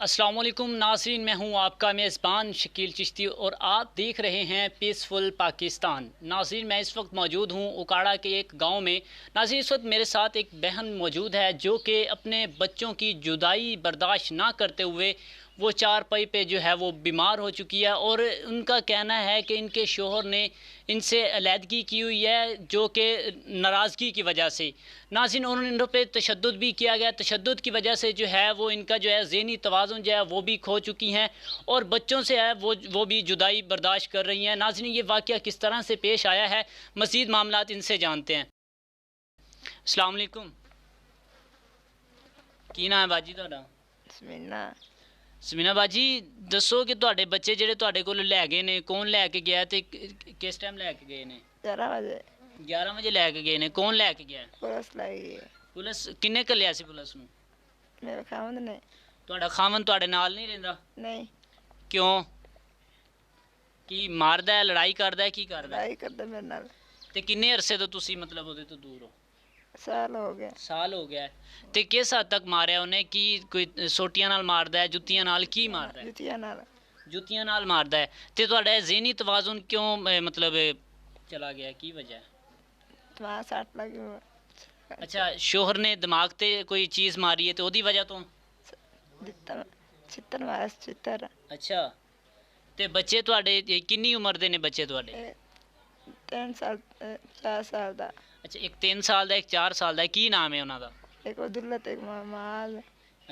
अस्सलाम वालेकुम नाज़रीन, मैं हूं आपका मेज़बान शकील चिश्ती और आप देख रहे हैं पीसफुल पाकिस्तान। नाज़रीन, मैं इस वक्त मौजूद हूं उकाड़ा के एक गांव में। नाज़रीन, इस वक्त मेरे साथ एक बहन मौजूद है जो कि अपने बच्चों की जुदाई बर्दाश्त ना करते हुए वो चारपाई पे जो है वो बीमार हो चुकी है और उनका कहना है कि इनके शोहर ने इनसे अलहदगी की हुई है जो कि नाराज़गी की वजह से। नाज़रीन, उन पे तशद्दुद भी किया गया, तशद्दुद की वजह से जो है वो इनका जो है ज़हनी तवाज़ुन जो है वो भी खो चुकी हैं और बच्चों से है वो भी जुदाई बर्दाश्त कर रही हैं। नाज़रीन, ये वाक़या किस तरह से पेश आया है, मज़ीद मामलात इनसे जानते हैं। अस्सलाम वालेकुम, की नाम है बाजी तुहाडा? ਸਮੀਨਾ ਬਾਜੀ, ਦੱਸੋ ਕਿ ਤੁਹਾਡੇ ਬੱਚੇ ਜਿਹੜੇ ਤੁਹਾਡੇ ਕੋਲ ਲੈ ਗਏ ਨੇ, ਕੌਣ ਲੈ ਕੇ ਗਿਆ ਤੇ ਕਿਸ ਟਾਈਮ ਲੈ ਕੇ ਗਏ ਨੇ? 11 ਵਜੇ 11 ਵਜੇ ਲੈ ਕੇ ਗਏ ਨੇ। ਕੌਣ ਲੈ ਕੇ ਗਿਆ? ਪੁਲਿਸ ਲੈ ਗਈ। ਪੁਲਿਸ ਕਿੰਨੇ ਘੱਲਿਆ ਸੀ ਪੁਲਿਸ ਨੂੰ? ਮੇਰੇ ਖਾਵੰਦ ਨੇ। ਤੁਹਾਡਾ ਖਾਵਨ ਤੁਹਾਡੇ ਨਾਲ ਨਹੀਂ ਰਹਿੰਦਾ? ਨਹੀਂ। ਕਿਉਂ? ਕੀ ਮਾਰਦਾ ਹੈ, ਲੜਾਈ ਕਰਦਾ ਹੈ, ਕੀ ਕਰਦਾ ਹੈ? ਲੜਾਈ ਕਰਦਾ ਮੇਰੇ ਨਾਲ। ਤੇ ਕਿੰਨੇ ਅਰਸੇ ਤੋਂ ਤੁਸੀਂ ਮਤਲਬ ਉਹਦੇ ਤੋਂ ਦੂਰ ਹੋ? ਸਾਲ ਹੋ ਗਿਆ। ਸਾਲ ਹੋ ਗਿਆ। ਤੇ ਕਿਸ ਹੱਦ ਤੱਕ ਮਾਰਿਆ ਉਹਨੇ? ਕੀ ਕੋਈ ਸੋਟੀਆਂ ਨਾਲ ਮਾਰਦਾ ਹੈ, ਜੁੱਤੀਆਂ ਨਾਲ, ਕੀ ਮਾਰਦਾ ਹੈ? ਜੁੱਤੀਆਂ ਨਾਲ। ਜੁੱਤੀਆਂ ਨਾਲ ਮਾਰਦਾ ਹੈ। ਤੇ ਤੁਹਾਡਾ ਜ਼ਿਹਨੀ ਤਵਾਜ਼ੁਨ ਕਿਉਂ ਮਤਲਬ ਚਲਾ ਗਿਆ, ਕੀ ਵਜ੍ਹਾ ਹੈ? ਦਿਮਾਗ ਸੱਟ ਲੱਗੀ। ਅੱਛਾ, ਸ਼ੋਹਰ ਨੇ ਦਿਮਾਗ ਤੇ ਕੋਈ ਚੀਜ਼ ਮਾਰੀ ਹੈ ਤੇ ਉਹਦੀ ਵਜ੍ਹਾ ਤੋਂ ਦਿੱਤਾ ਚਿੱਤਰ ਮਾਰਿਆ ਚਿੱਤਰ। ਅੱਛਾ, ਤੇ ਬੱਚੇ ਤੁਹਾਡੇ ਕਿੰਨੀ ਉਮਰ ਦੇ ਨੇ ਬੱਚੇ ਤੁਹਾਡੇ? 3 ਸਾਲ 4 ਸਾਲ ਦਾ। ਅੱਛਾ, ਇੱਕ 3 ਸਾਲ ਦਾ, ਇੱਕ 4 ਸਾਲ ਦਾ। ਕੀ ਨਾਮ ਹੈ ਉਹਨਾਂ ਦਾ? ਇੱਕ ਅਬਦੁੱਲਾ ਤੇ ਇੱਕ ਮਾਲ।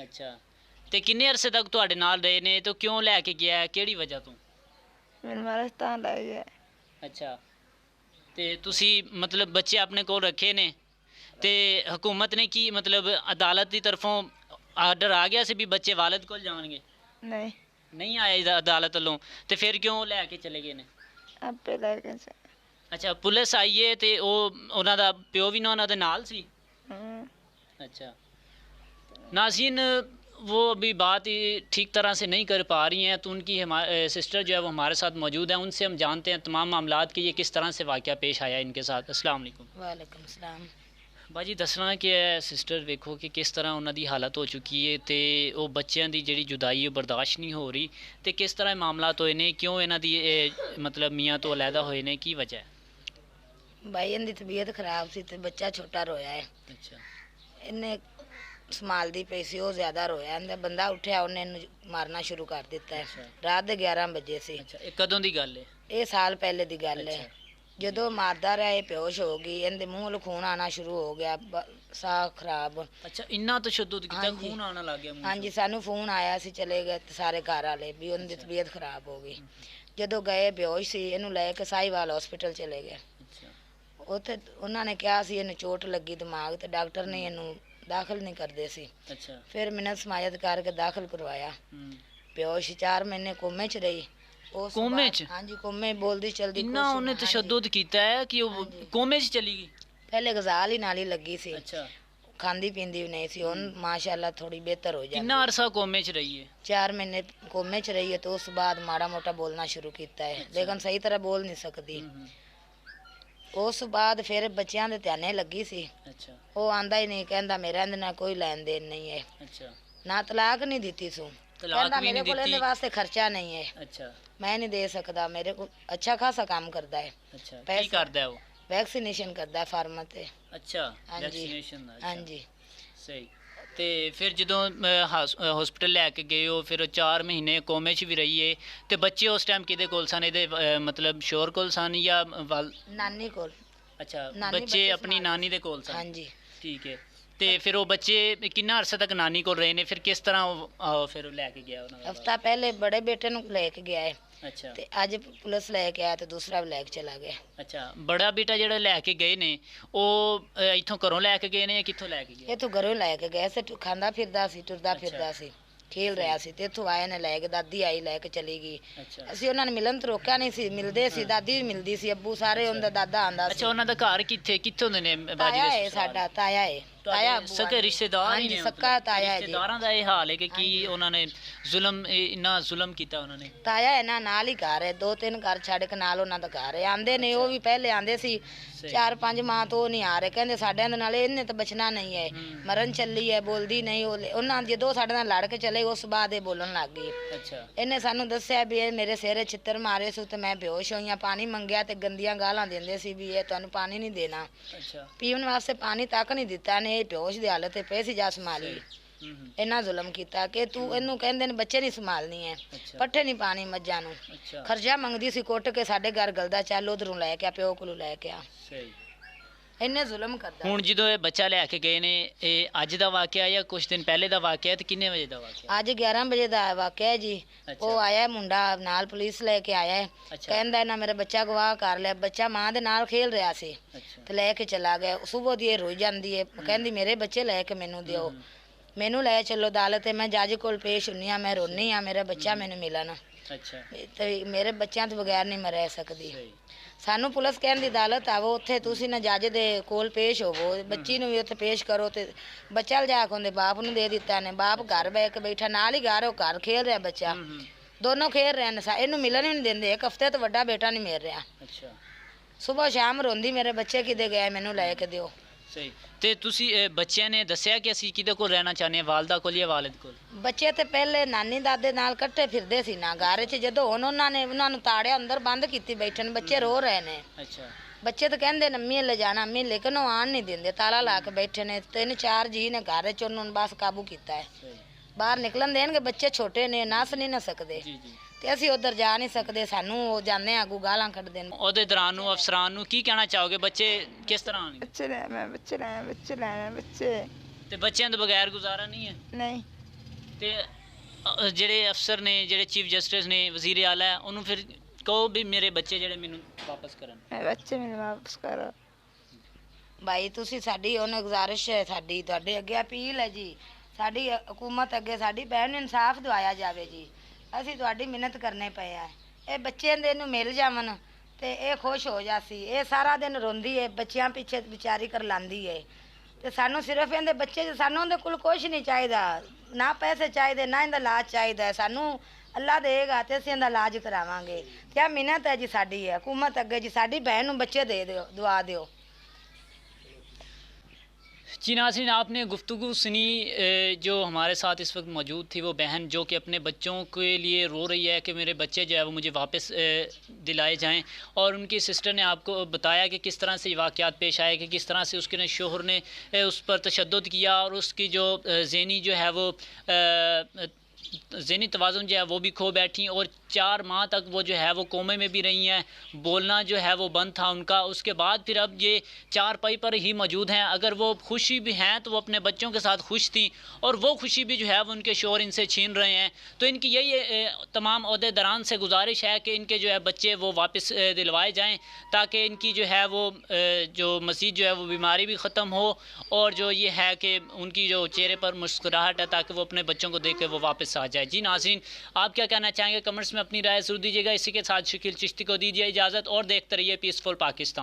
ਅੱਛਾ, ਤੇ ਕਿੰਨੇ ਅਰਸੇ ਤੱਕ ਤੁਹਾਡੇ ਨਾਲ ਰਹੇ ਨੇ ਤੇ ਕਿਉਂ ਲੈ ਕੇ ਗਿਆ, ਕਿਹੜੀ ਵਜ੍ਹਾ ਤੋਂ? ਮੈਨੂੰ ਮਾਰਸਤਾਨ ਲੈ ਗਿਆ। ਅੱਛਾ, ਤੇ ਤੁਸੀਂ ਮਤਲਬ ਬੱਚੇ ਆਪਣੇ ਕੋਲ ਰੱਖੇ ਨੇ ਤੇ ਹਕੂਮਤ ਨੇ ਕੀ ਮਤਲਬ ਅਦਾਲਤ ਦੀ ਤਰਫੋਂ ਆਰਡਰ ਆ ਗਿਆ ਸੀ ਵੀ ਬੱਚੇ ਵਾਲਿਦ ਕੋਲ ਜਾਣਗੇ? ਨਹੀਂ, ਨਹੀਂ ਆਇਆ ਅਦਾਲਤ ਵੱਲੋਂ। ਤੇ ਫਿਰ ਕਿਉਂ ਲੈ ਕੇ ਚਲੇ ਗਏ ਨੇ? ਆਪੇ ਲੈ ਕੇ। ਅੱਛਾ, ਪੁਲਿਸ ਆਈ ਹੈ ਤੇ ਉਹਨਾਂ ਦਾ ਪਿਓ ਵੀ ਨਾ ਉਹਨਾਂ ਦੇ ਨਾਲ ਸੀ? अच्छा नाज़रीन, वो अभी बात ठीक तरह से नहीं कर पा रही हैं तो उनकी सिस्टर जो है वो हमारे साथ मौजूद हैं। उनसे हम जानते हैं तमाम मामलात कि ये किस तरह से वाक़या पेश आया इनके साथ। अस्सलाम वालेकुम। वालेकुम सलाम। ਬਾਜੀ, ਦੱਸਣਾ ਕਿ ਸਿਸਟਰ ਵੇਖੋ ਕਿ ਕਿਸ ਤਰ੍ਹਾਂ ਉਹਨਾਂ ਦੀ ਹਾਲਤ ਹੋ ਚੁੱਕੀ ਹੈ ਤੇ ਉਹ ਬੱਚਿਆਂ ਦੀ ਜਿਹੜੀ ਜੁਦਾਈ ਉਹ ਬਰਦਾਸ਼ਤ ਨਹੀਂ ਹੋ ਰਹੀ ਤੇ ਕਿਸ ਤਰ੍ਹਾਂ ਮਾਮਲਾਤ ਹੋਏ ਨੇ, ਕਿਉਂ ਇਹਨਾਂ ਦੀ ਮਤਲਬ ਮੀਆਂ ਤੋਂ ਅਲੱਗਾ ਹੋਏ ਨੇ, ਕੀ ਵਜ੍ਹਾ ਹੈ? ਭਾਈ ਇਹਦੀ ਤਬੀਅਤ ਖਰਾਬ ਸੀ ਤੇ ਬੱਚਾ ਛੋਟਾ ਰੋਇਆ ਹੈ। ਅੱਛਾ, ਇਹਨੇ ਸੰਭਾਲਦੀ ਪਈ ਸੀ, ਉਹ ਜ਼ਿਆਦਾ ਰੋਇਆ। ਇਹਦਾ ਬੰਦਾ ਉੱਠਿਆ, ਉਹਨੇ ਇਹਨੂੰ ਮਾਰਨਾ ਸ਼ੁਰੂ ਕਰ ਦਿੱਤਾ ਹੈ। ਰਾਤ ਦੇ 11 ਵਜੇ ਸੀ। ਅੱਛਾ, ਇਹ ਕਦੋਂ ਦੀ ਗੱਲ ਹੈ? ਇਹ ਸਾਲ ਪਹਿਲੇ ਦੀ ਗੱਲ ਹੈ। ਜਦੋਂ ਮਾਰਦਾ ਰਿਹਾ ਇਹ ਬੇਹੋਸ਼ ਹੋ ਗਈ, ਇਹਦੇ ਮੂੰਹ ਵੱਲੋਂ ਖੂਨ ਆਉਣਾ ਸ਼ੁਰੂ ਹੋ ਗਿਆ, ਸਾਹ ਖਰਾਬ। ਅੱਛਾ, ਇੰਨਾ ਤਸ਼ੱਦੁਦ ਕੀਤਾ, ਖੂਨ ਆਉਣ ਲੱਗ ਗਿਆ ਮੂੰਹ? ਹਾਂਜੀ, ਸਾਨੂੰ ਫੋਨ ਆਇਆ ਸੀ, ਚਲੇ ਗਏ ਸਾਰੇ ਘਰ ਵਾਲੇ ਵੀ ਉਹਦੀ ਤਬੀਅਤ ਖਰਾਬ ਹੋ ਗਈ। ਜਦੋਂ ਗਏ ਬੇਹੋਸ਼ ਸੀ, ਇਹਨੂੰ ਲੈ ਕੇ ਸਾਹੀਵਾਲ ਹਸਪੀਟਲ ਚਲੇ ਗਏ। ਉੱਥੇ ਉਹਨਾਂ ਨੇ ਕਿਹਾ ਸੀ ਇਹਨੂੰ ਚੋਟ ਲੱਗੀ ਦਿਮਾਗ ਤੇ ਡਾਕਟਰ ਨੇ ਇਹਨੂੰ ਦਾਖਲ ਨਹੀਂ ਕਰਦੇ ਸੀ। ਅੱਛਾ, ਫਿਰ ਮਿਹਨਤ ਸਮਾਜਤ ਕਰਕੇ ਦਾਖਲ ਕਰਵਾਇਆ। ਬੇਹੋਸ਼ 4 ਮਹੀਨੇ ਕੋਮੇ 'ਚ ਰਹੀ। ਕੋਮੇ 'ਚ? ਹਾਂਜੀ, ਕੋਮੇ ਬੋਲਦੀ ਚਲਦੀ। ਇੰਨਾ ਉਹਨੇ ਤਸ਼ੱਦੁਦ ਕੀਤਾ ਹੈ ਕਿ ਉਹ ਕੋਮੇ 'ਚ ਚਲੀ ਗਈ? ਪਹਿਲੇ ਗਜ਼ਾਲ ਹੀ ਨਾਲ ਹੀ ਲੱਗੀ ਸੀ। ਅੱਛਾ, ਖਾਂਦੀ ਪੀਂਦੀ ਵੀ ਨਹੀਂ ਸੀ। ਹੁਣ ਮਾਸ਼ਾਅੱਲਾ ਥੋੜੀ ਬਿਹਤਰ ਹੋ ਜਾਂਦੀ। ਕਿੰਨਾ ਅਰਸਾ ਕੋਮੇ 'ਚ ਰਹੀ ਹੈ? 4 ਮਹੀਨੇ ਕੋਮੇ 'ਚ ਰਹੀ ਹੈ ਤੇ ਉਸ ਬਾਅਦ ਮਾੜਾ ਮੋਟਾ ਬੋਲਣਾ ਸ਼ੁਰੂ ਕੀਤਾ ਹੈ, ਲੇਕਿਨ ਸਹੀ ਤਰ੍ਹਾਂ ਬੋਲ ਨਹੀਂ ਸਕਦੀ। ਉਸ ਬਾਅਦ ਫਿਰ ਬੱਚਿਆਂ ਦੇ ਧਿਆਨੇ ਲੱਗੀ ਸੀ। ਅੱਛਾ, ਉਹ ਆਂਦਾ ਹੀ ਨਹੀਂ, ਕਹਿੰਦਾ ਮੇਰਾ ਇਹਦੇ ਨਾਲ ਕੋਈ ਲੈਣ ਦੇਣ ਨਹੀਂ ਹੈ। ਅੱਛਾ, ਨਾ ਤਲਾਕ ਨਹੀਂ ਦਿੱਤੀ ਸੂ, ਕਹਿੰਦਾ ਮੇਰੇ ਕੋਲ ਇਹਦੇ ਵਾਸਤੇ ਖਰਚਾ ਨਹੀਂ ਹੈ। ਅੱਛਾ, ਮੈਂ ਨਹੀਂ ਦੇ ਸਕਦਾ, ਮੇਰੇ ਕੋਲ ਅੱਛਾ ਖਾਸਾ ਕੰਮ ਕਰਦਾ ਹੈ। ਅੱਛਾ, ਕੀ ਕਰਦਾ ਉਹ? ਵੈਕਸੀਨੇਸ਼ਨ ਕਰਦਾ ਹੈ ਫਾਰਮਾਂ ਤੇ। ਅੱਛਾ, ਵੈਕਸੀਨੇਸ਼ਨ ਦਾ। ਹਾਂਜੀ, ਸਹੀ। ਤੇ ਫਿਰ ਜਦੋਂ ਹਸਪੀਟਲ ਲੈ ਕੇ ਗਏ ਹੋ, ਫਿਰ 4 ਮਹੀਨੇ ਕੋਮੇ 'ਚ ਵੀ ਰਹੀ ਹੈ ਤੇ ਬੱਚੇ ਉਸ ਟਾਈਮ ਕਿਹਦੇ ਕੋਲ ਸਨ? ਇਹਦੇ ਮਤਲਬ ਸ਼ੋਹਰ ਕੋਲ ਸਨ ਜਾਂ ਨਾਨੀ ਕੋਲ? ਅੱਛਾ, ਬੱਚੇ ਆਪਣੀ ਨਾਨੀ ਦੇ ਕੋਲ ਸਨ। ਹਾਂਜੀ, ਠੀਕ ਹੈ। ਤੇ ਫਿਰ ਉਹ ਬੱਚੇ ਕਿੰਨਾ ਅਰਸਾ ਤੱਕ ਨਾਨੀ ਕੋਲ ਰਹੇ ਨੇ? ਫਿਰ ਕਿਸ ਤਰ੍ਹਾਂ ਉਹ ਫਿਰ ਲੈ ਕੇ ਗਿਆ ਉਹਨਾਂ ਦਾ? ਹਫਤਾ ਪਹਿਲੇ ਬੜੇ ਬੇਟੇ ਨੂੰ ਲੈ ਕੇ ਗਿਆ ਹੈ। ਅੱਛਾ, ਤੇ ਅੱਜ ਪੁਲਿਸ ਲੈ ਕੇ ਆਇਆ ਤੇ ਦੂਸਰਾ ਵੀ ਲੈ ਕੇ ਚਲਾ ਗਿਆ। ਅੱਛਾ, ਬੜਾ ਬੇਟਾ ਜਿਹੜਾ ਲੈ ਕੇ ਗਏ ਨੇ ਉਹ ਇੱਥੋਂ ਘਰੋਂ ਲੈ ਕੇ ਗਏ ਨੇ ਜਾਂ ਕਿੱਥੋਂ ਲੈ ਕੇ ਗਏ? ਇਹ ਤੋਂ ਘਰੋਂ ਲੈ ਕੇ ਗਏ ਸੀ, ਖਾਂਦਾ ਫਿਰਦਾ ਸੀ, ਟੁਰਦਾ ਫਿਰਦਾ ਸੀ, ਖੇਲ ਰਿਹਾ ਸੀ ਤੇ ਇੱਥੋਂ ਆਏ ਨੇ ਲੈ ਕੇ। ਦਾਦੀ ਆਈ ਲੈ ਕੇ ਚਲੀ ਗਈ। ਅਸੀਂ ਉਹਨਾਂ ਨੇ ਮਿਲਣ ਤੋਂ ਰੋਕਿਆ ਨਹੀਂ ਸੀ, ਮਿਲਦੇ ਸੀ, ਦਾਦੀ ਵੀ ਮਿਲਦੀ ਸੀ, ਅੱਬੂ ਸਾਰੇ, ਉਹਦਾ ਦਾਦਾ ਆਂਦਾ ਸੀ। ਅੱਛਾ, ਉਹਨਾਂ ਦਾ ਘਰ ਕਿੱਥੇ, ਕਿੱਥੋਂ ਦੇ ਨੇ ਬਾਜੀ? ਤਾਇਆ ਹੈ ਸਾਡਾ, ਤਾਇਆ ਹੈ। ਤਾਇਆ ਸਕੇ ਰਿਸ਼ਤੇਦਾਰ ਹੀ ਹਾਂਜੀ, ਨੇ ਸਕਾ ਤਾਇਆ ਹੈ ਜੀ। ਰਿਸ਼ਤੇਦਾਰਾਂ ਦਾ ਇਹ ਹਾਲ ਹੈ ਕਿ ਕੀ ਉਹਨਾਂ ਨੇ ਇੰਨਾ ਜ਼ੁਲਮ ਕੀਤਾ ਉਹਨਾਂ ਨੇ। ਤਾਇਆ ਇਹਨਾਂ ਨਾਲ ਹੀ ਘਰ ਹੈ, 2-3 ਘਰ ਛੱਡ ਕੇ ਨਾਲ ਉਹਨਾਂ ਦਾ ਘਰ ਹੈ। ਆਂਦੇ ਨੇ, ਉਹ ਵੀ ਪਹਿਲੇ ਆਂਦੇ ਸੀ 4-5 ਮਾਹ ਤੋਂ ਨਹੀਂ ਆ ਰਹੇ, ਕਹਿੰਦੇ ਸਾਡਿਆਂ ਦੇ ਨਾਲ ਇਹਨੇ ਤਾਂ ਬਚਣਾ ਨਹੀਂ ਹੈ, ਮਰਨ ਚੱਲੀ ਹੈ, ਬੋਲਦੀ ਨਹੀਂ। ਉਹਨਾਂ ਜਦੋਂ ਸਾਡੇ ਨਾਲ ਲੜ ਕੇ ਚਲੇ ਉਸ ਬਾਅਦ ਇਹ ਬੋਲਣ ਲੱਗ ਗਈ। ਅੱਛਾ ਇਹਨੇ ਸਾਨੂੰ ਦੱਸਿਆ ਵੀ ਇਹ ਮੇਰੇ ਸਿਰੇ ਛਿੱਤਰ ਮਾਰੇ ਸੀ ਤੇ ਮੈਂ ਬੇਹੋਸ਼ ਹੋਈਆਂ, ਪਾਣੀ ਮੰਗਿਆ ਤੇ ਗੰਦੀਆਂ ਗਾਲਾਂ ਦਿੰਦੇ ਸੀ ਵੀ ਇਹ ਤੁਹਾਨੂੰ ਪਾਣੀ ਨਹੀਂ ਦੇਣਾ, ਅੱਛਾ ਪੀਣ ਵਾਸਤੇ ਪਾਣੀ ਤੱਕ ਨਹੀਂ ਦਿੱਤਾ ਨੇ। ਇਹ ਬੇਹੋਸ਼ ਦੀ ਹਾਲਤ ਤੇ ਪਏ ਸੀ ਜਾ ਸੰਭਾਲੀ। ਇੰਨਾ ਜ਼ੁਲਮ ਕੀਤਾ ਕਿ ਤੂੰ ਇਹਨੂੰ ਕਹਿੰਦੇ ਨੇ ਬੱਚੇ ਨਹੀਂ ਸੰਭਾਲਣੀ ਹੈ, ਪੱਠੇ ਨਹੀਂ ਪਾਣੀ ਮੱਝਾਂ ਨੂੰ। ਅੱਛਾ ਖਰਜਾ ਮੰਗਦੀ ਸੀ ਕੁੱਟ ਕੇ, ਸਾਡੇ ਘਰ ਗਲਦਾ ਚੱਲ ਉਧਰੋਂ ਲੈ ਕੇ ਆ, ਪਿਓ ਕੋਲੋਂ ਲੈ ਕੇ ਆ। ਸਹੀ। ਇੰਨੇ ਜ਼ੁਲਮ ਕਰਦਾ। ਹੁਣ ਜਦੋਂ ਇਹ ਬੱਚਾ ਲੈ ਕੇ ਗਏ ਨੇ, ਇਹ ਅੱਜ ਦਾ ਵਾਕਿਆ ਜਾਂ ਕੁਝ ਦਿਨ ਪਹਿਲੇ ਦਾ ਵਾਕਿਆ ਤੇ ਕਿੰਨੇ ਵਜੇ ਦਾ ਵਾਕਿਆ? ਅੱਜ 11 ਵਜੇ ਦਾ ਵਾਕਿਆ ਹੈ ਜੀ। ਉਹ ਆਇਆ ਮੁੰਡਾ ਨਾਲ, ਪੁਲਿਸ ਲੈ ਕੇ ਆਇਆ ਹੈ। ਕਹਿੰਦਾ ਨਾ ਮੇਰਾ ਬੱਚਾ ਗਵਾਹ ਕਰ ਲਿਆ। ਬੱਚਾ ਮਾਂ ਦੇ ਨਾਲ ਖੇਲ ਰਿਹਾ ਸੀ ਤੇ ਲੈ ਕੇ ਚਲਾ ਗਿਆ। ਸੁਬਹ ਦੀ ਇਹ ਰੋਈ ਜਾਂਦੀ ਹੈ, ਕਹਿੰਦੀ ਮੇਰੇ ਬੱਚੇ ਲੈ ਕੇ ਮੈਨੂੰ ਦਿਓ, ਮੈਨੂੰ ਲੈ ਚੱਲੋ ਅਦਾਲਤ ਤੇ, ਮੈਂ ਜੱਜ ਕੋਲ ਪੇਸ਼ ਹੁੰਨੀ ਆ, ਮੈਂ ਰੋਨੀ ਆ, ਮੇਰਾ ਬੱਚਾ ਮੈਨੂੰ ਮਿਲਣ। ਅੱਛਾ ਤੇ ਮੇਰੇ ਬੱਚਿਆਂ ਤੋਂ ਬਗੈਰ ਨਹੀਂ ਮੈਂ ਰਹਿ ਸਕਦੀ। ਸਾਨੂੰ ਪੁਲਿਸ ਕਹਿੰਦੀ ਅਦਾਲਤ ਆਵੋ, ਉੱਥੇ ਤੁਸੀਂ ਨਾ ਜੱਜ ਦੇ ਕੋਲ ਪੇਸ਼ ਹੋਵੋ, ਬੱਚੀ ਨੂੰ ਵੀ ਉੱਥੇ ਪੇਸ਼ ਕਰੋ। ਤੇ ਬੱਚਾ ਲਿਜਾ ਕੇ ਉਹਦੇ ਬਾਪ ਨੂੰ ਦੇ ਦਿੱਤਾ ਨੇ। ਬਾਪ ਘਰ ਬਹਿ ਕੇ ਬੈਠਾ, ਨਾਲ ਹੀ ਘਰ, ਉਹ ਘਰ ਖੇਲ ਰਿਹਾ ਬੱਚਾ, ਦੋਨੋਂ ਖੇਲ ਰਹੇ ਨੇ। ਇਹਨੂੰ ਮਿਲਣ ਹੀ ਨਹੀਂ ਦਿੰਦੇ। ਇੱਕ ਹਫ਼ਤੇ ਤੋਂ ਵੱਡਾ ਬੇਟਾ ਨਹੀਂ ਮਿਲ ਰਿਹਾ। ਅੱਛਾ ਸਵੇਰ ਸ਼ਾਮ ਰੋਂਦੀ ਮੇਰੇ ਬੱਚੇ ਕਿਤੇ ਗਏ, ਮੈਨੂੰ ਲੈ ਕੇ ਦਿਓ। ਸਹੀ। ਤੇ ਤੁਸੀਂ ਬੱਚਿਆਂ ਨੇ ਦੱਸਿਆ ਕਿ ਅਸੀਂ ਕਿਹਦੇ ਕੋਲ ਰਹਿਣਾ ਚਾਹੁੰਦੇ ਹਾਂ, ਵਾਲਦਾ ਕੋਲ ਜਾਂ ਵਾਲਿਦ ਕੋਲ? ਬੱਚੇ ਤੇ ਪਹਿਲੇ ਨਾਨੀ ਦਾਦੇ ਨਾਲ ਇਕੱਠੇ ਫਿਰਦੇ ਸੀ ਨਾ ਘਰ 'ਚ, ਜਦੋਂ ਹੁਣ ਉਹਨਾਂ ਨੇ ਉਹਨਾਂ ਨੂੰ ਤਾੜਿਆ, ਅੰਦਰ ਬੰਦ ਕੀਤੀ ਬੈਠਣ, ਬੱਚੇ ਰੋ ਰਹੇ ਨੇ। ਅੱਛਾ ਬੱਚੇ ਤਾਂ ਕਹਿੰਦੇ ਨੇ ਅੰਮੀ ਲੈ ਜਾਣਾ ਅੰਮੀ, ਲੇਕਿਨ ਉਹ ਆਣ ਨਹੀਂ ਦਿੰਦੇ, ਤਾਲਾ ਲਾ ਕੇ ਬੈਠੇ ਨੇ। 3-4 ਜੀ ਨੇ ਘਰ 'ਚ, ਉਹਨਾਂ ਨੂੰ ਬਸ ਕਾਬੂ ਕੀਤਾ ਹੈ। ਬਾਹਰ ਨਿਕਲਣ ਦੇਣਗੇ, ਬੱਚੇ ਛੋਟੇ ਨੇ, ਨੱਸ ਨਹੀਂ ਨਾ ਸਕਦੇ ਜੀ ਜੀ। ਤੇ ਅਸੀਂ ਉਧਰ ਜਾ ਨਹੀਂ ਸਕਦੇ, ਸਾਨੂੰ ਉਹ ਜਾਂਦੇ ਆਗੂ ਗਾਲਾਂ ਕੱਢਦੇ ਨੇ। ਉਹਦੇ ਦੌਰਾਨ ਨੂੰ ਅਫਸਰਾਂ ਨੂੰ ਕੀ ਕਹਿਣਾ ਚਾਹੋਗੇ? ਬੱਚੇ ਕਿਸ ਤਰ੍ਹਾਂ ਆਉਣਗੇ? ਬੱਚੇ ਲੈਣਾ, ਬੱਚੇ ਲੈਣਾ, ਬੱਚੇ ਲੈਣਾ, ਬੱਚੇ ਤੇ ਬੱਚਿਆਂ ਤੋਂ ਬਗੈਰ ਗੁਜ਼ਾਰਾ ਨਹੀਂ ਹੈ। ਨਹੀਂ। ਤੇ ਜਿਹੜੇ ਅਫਸਰ ਨੇ, ਜਿਹੜੇ ਚੀਫ ਜਸਟਿਸ ਨੇ, ਵਜ਼ੀਰ ਆਲਾ ਹੈ, ਉਹਨੂੰ ਫਿਰ ਕਹੋ ਵੀ ਮੇਰੇ ਬੱਚੇ ਜਿਹੜੇ ਮੈਨੂੰ ਵਾਪਸ ਕਰਨ। ਮੇਰੇ ਬੱਚੇ ਮੈਨੂੰ ਵਾਪਸ ਕਰੋ। ਭਾਈ ਤੁਸੀਂ ਸਾਡੀ ਉਹਨੇ ਗੁਜ਼ਾਰਿਸ਼ ਹੈ, ਸਾਡੀ ਤੁਹਾਡੇ ਅੱਗੇ ਅਪੀਲ ਹੈ ਜੀ, ਸਾਡੀ ਹਕੂਮਤ ਅੱਗੇ ਸਾਡੀ ਭੈਣ ਨੂੰ ਇਨਸਾਫ ਦਿਵਾਇਆ ਜਾਵੇ ਜੀ। ਅਸੀਂ ਤੁਹਾਡੀ ਮਿਹਨਤ ਕਰਨੇ ਪਏ ਆ, ਇਹ ਬੱਚੇ ਦੇ ਨੂੰ ਮਿਲ ਜਾਵਣ ਤੇ ਇਹ ਖੁਸ਼ ਹੋ ਜਾਸੀ। ਇਹ ਸਾਰਾ ਦਿਨ ਰੋਂਦੀ ਹੈ, ਬੱਚਿਆਂ ਪਿੱਛੇ ਵਿਚਾਰੀ ਕਰ ਲਾਂਦੀ ਹੈ। ਤੇ ਸਾਨੂੰ ਸਿਰਫ ਇਹਦੇ ਬੱਚੇ, ਸਾਨੂੰ ਉਹਦੇ ਕੋਲ ਕੁਛ ਨਹੀਂ ਚਾਹੀਦਾ, ਨਾ ਪੈਸੇ ਚਾਹੀਦੇ, ਨਾ ਇਹਦਾ ਇਲਾਜ ਚਾਹੀਦਾ ਹੈ। ਸਾਨੂੰ ਅੱਲਾ ਦੇਗਾ ਤੇ ਅਸੀਂ ਇਹਦਾ ਇਲਾਜ ਕਰਾਵਾਂਗੇ। ਕਿਆ ਮਿਹਨਤ ਹੈ ਜੀ ਸਾਡੀ ਹੈ ਹਕੂਮਤ ਅੱਗੇ ਜੀ, ਸਾਡੀ ਭੈਣ ਨੂੰ ਬੱਚੇ ਦੇ ਦਿਓ, ਦੁਆ ਦਿਓ। जी नाज़रीन, आपने गुफ्तगू सुनी। जो हमारे साथ इस वक्त मौजूद थी वो बहन, जो कि अपने बच्चों के लिए रो रही है कि मेरे बच्चे जो है वो मुझे वापस दिलाए जाएं। और उनकी सिस्टर ने आपको बताया कि किस तरह से वाक़यात पेश आए, कि किस तरह से उसके शोहर ने उस पर तशद्दुद किया और उसकी जो ज़हनी जो है वो ज़हनी तवाज़ुन जो है वो भी खो बैठी, और 4 माह तक वो जो है वो कोमे में भी रही हैं, बोलना जो है वो बंद था उनका। उसके बाद फिर अब ये 4 पाई पर ही मौजूद हैं। अगर वो खुशी भी हैं तो वो अपने बच्चों के साथ खुश थी, और वो खुशी भी जो है वो उनके शोहर इनसे छीन रहे हैं। तो इनकी यही तमाम अहदेदारान से गुजारिश है कि इनके जो है बच्चे वो वापस दिलवाए जाएँ, ताकि इनकी जो है वो जो मज़ीद जो है वो बीमारी भी ख़त्म हो, और जो ये है कि उनकी जो चेहरे पर मुस्कुराहट है, ताकि वो अपने बच्चों को देख के वो वापस आ जाए। जी नाज़रीन, आप क्या कहना चाहेंगे? कमेंट्स में अपनी राय ज़रूर दीजिएगा। इसी के साथ शकील चिश्ती को दीजिए इजाज़त, और देखते रहिए पीसफुल पाकिस्तान।